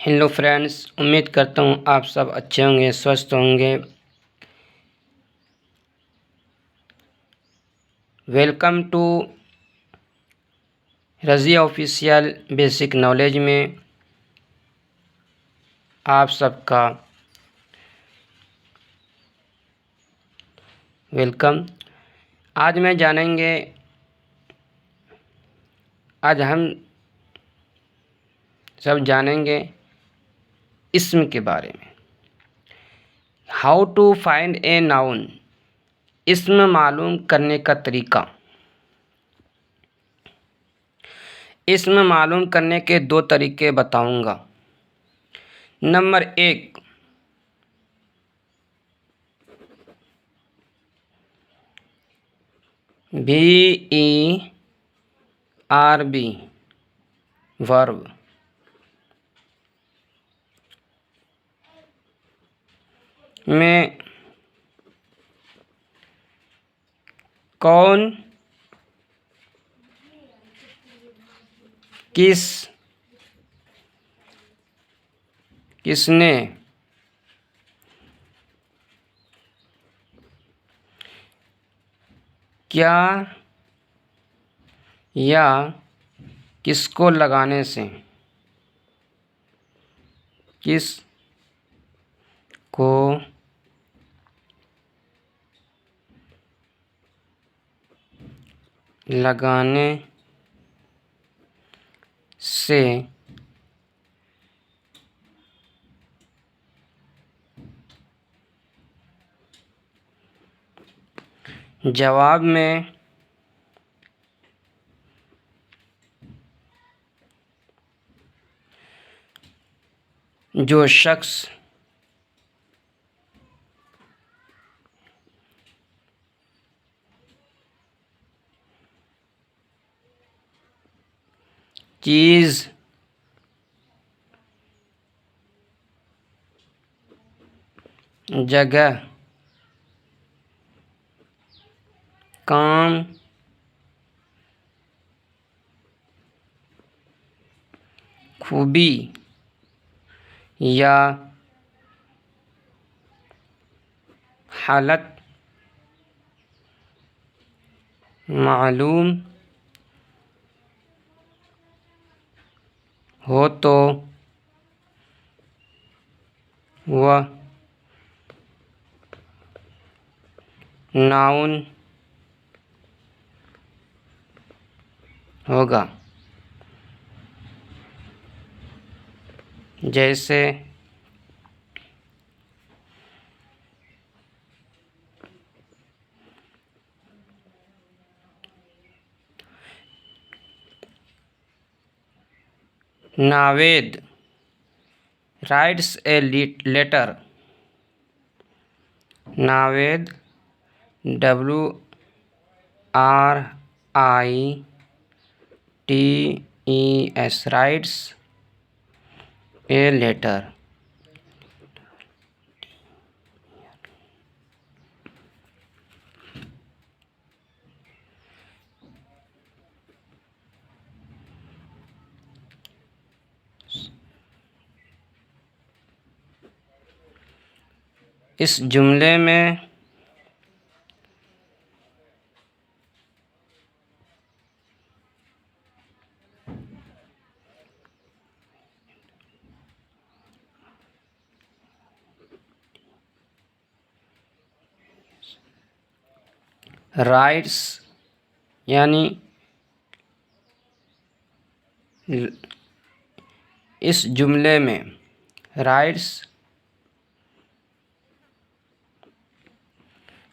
Hello friends, उम्मीद करता हूँ आप सब अच्छे होंगे, स्वस्थ होंगे। Welcome to Razia official basic knowledge में आप सबका वेलकम। आज हम सब जानेंगे इस्म के बारे में। How to find a noun, इस्म मालूम करने का तरीका। इस्म मालूम करने के दो तरीके बताऊंगा। Number 1, VERB verb. में कौन, किस, किसने, क्या या किसको लगाने से, किस को लगाने से जवाब में जो शख्स चीज़, जगह, काम, खूबी या हालत मालूम हो तो वह नाउन होगा। जैसे Naved writes a letter. Naved WRITES writes a letter. इस जुमले में राइट्स यानी इस जुमले में राइट्स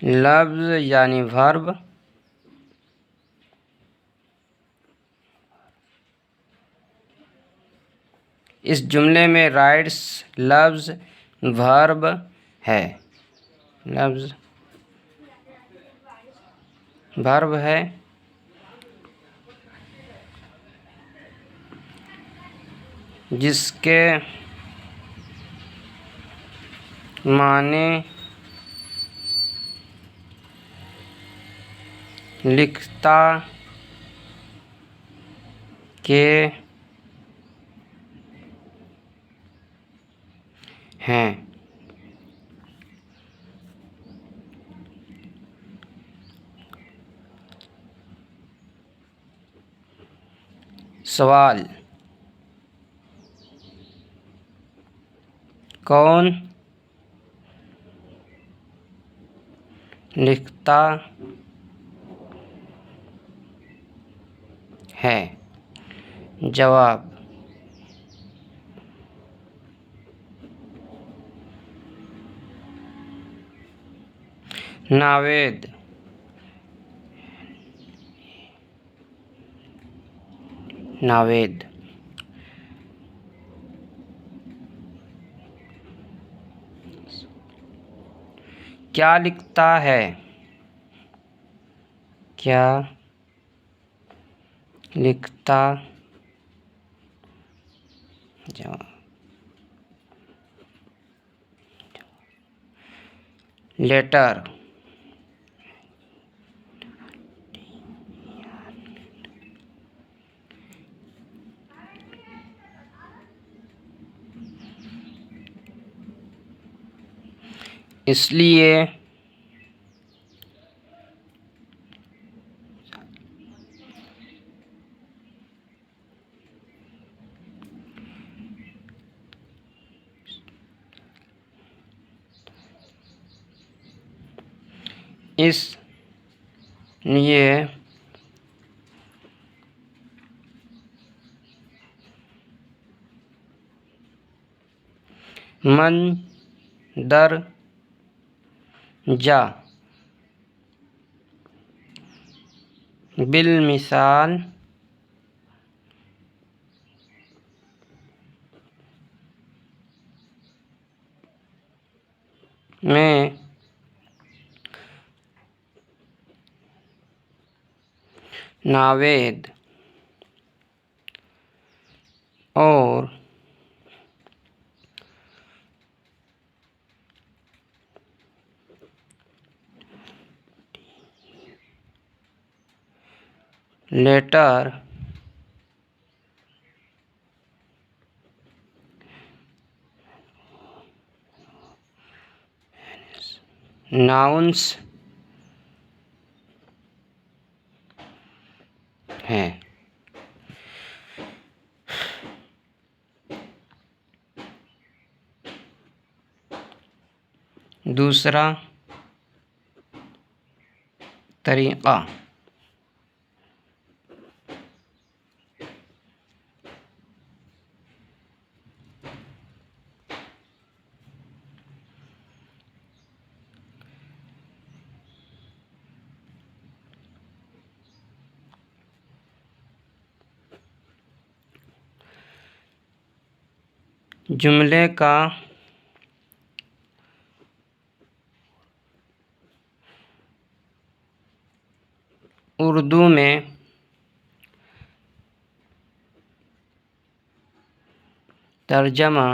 लफ्ज़ यानी वर्ब इस जुमले में राइट्स लफ्ज़ वर्ब है। लफ्ज़ वर्ब है। जिसके माने लिखता के हैं। सवाल, कौन लिखता है? जवाब, नावेद। नावेद। क्या लिखता है? क्या लिखता? जवाब, लेटर। इसलिए इसलिए मंदरजा बिलमिसाल में नावेद और लेटर नाउन्स हैं। दूसरा तरीका, जुमले का उर्दू में तर्जमा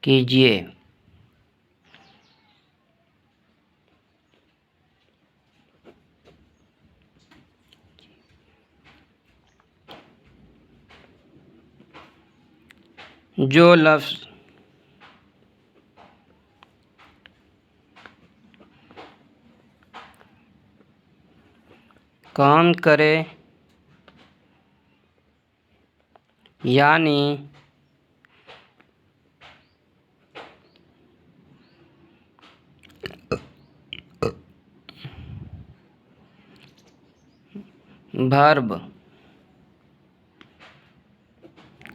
कीजिए। जो लफ्ज़ काम करे यानी वर्ब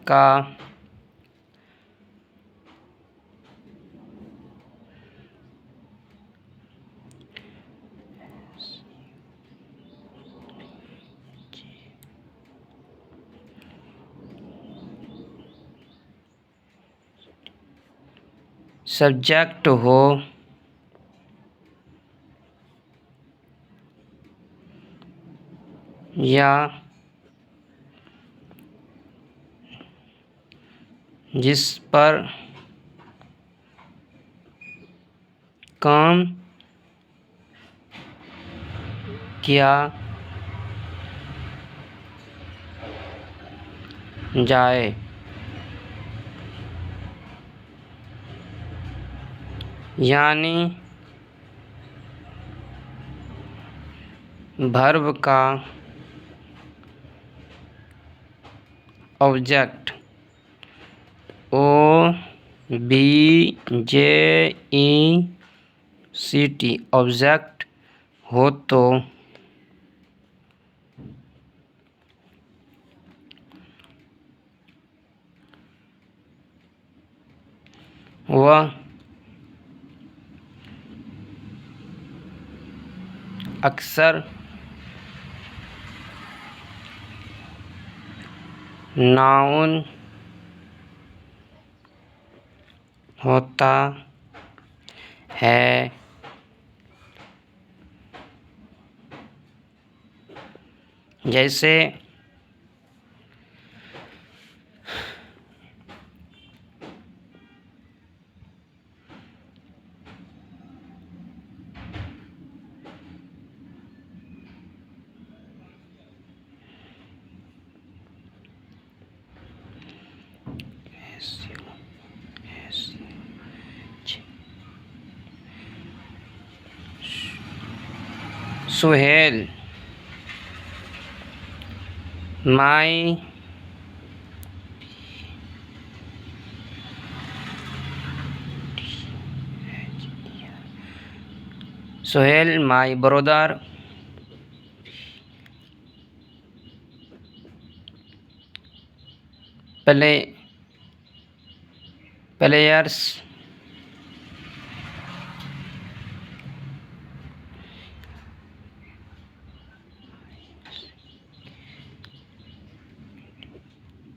का सब्जेक्ट हो या जिस पर काम किया जाए यानी वर्ब का ऑब्जेक्ट OBJECT ऑब्जेक्ट हो तो वह अक्सर नाउन होता है। जैसे Suhail my brother players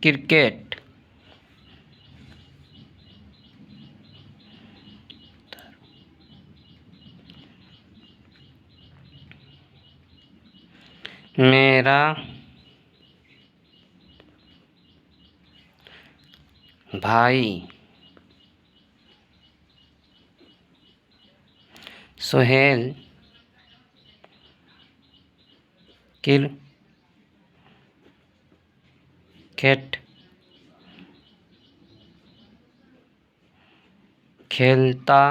cricket मेरा भाई सुहेल क्रिकेट खेलता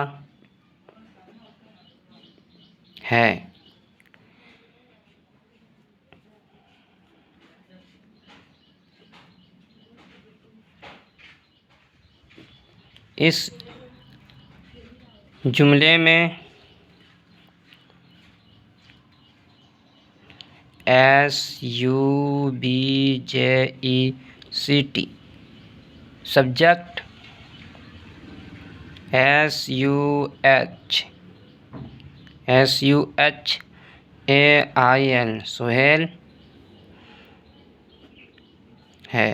है। इस जुमले में SUBJECT सब्जेक्ट SUHAIL सुहेल है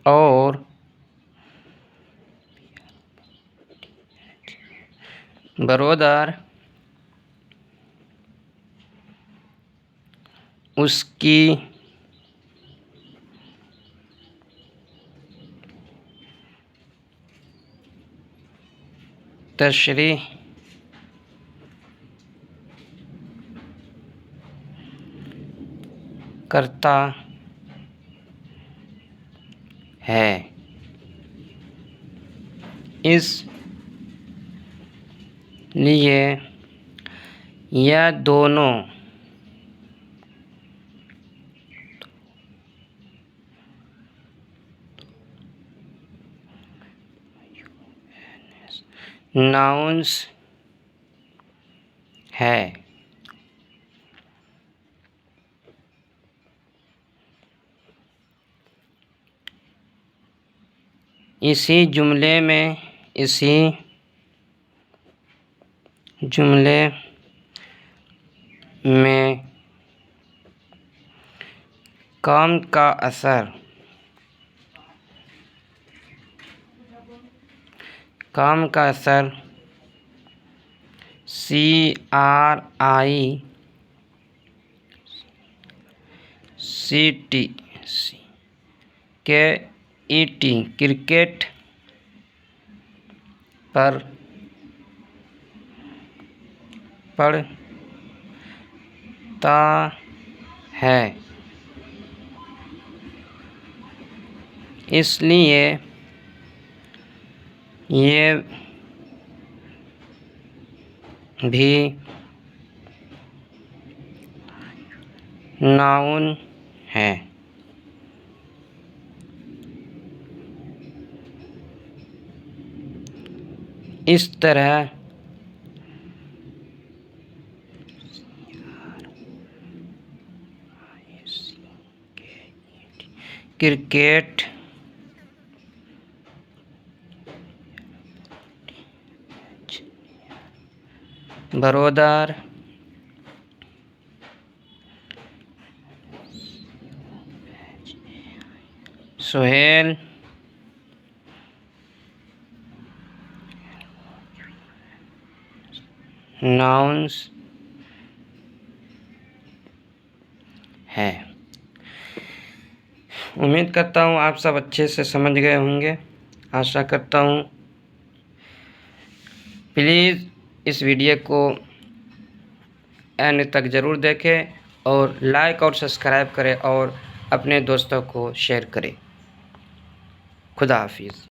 और ब्रदर उसकी तशरीह करता है। इसलिए यह दोनों नाउन्स है। इसी जुमले में काम का असर CRICKET क्रिकेट पर पड़ता है। इसलिए ये भी नाउन है। इस तरह क्रिकेट, बरोदर, सोहेल, नाउन्स है। उम्मीद करता हूँ आप सब अच्छे से समझ गए होंगे, आशा करता हूँ। प्लीज़ इस वीडियो को एंड तक ज़रूर देखें और लाइक और सब्सक्राइब करें और अपने दोस्तों को शेयर करें। खुदा हाफिज़।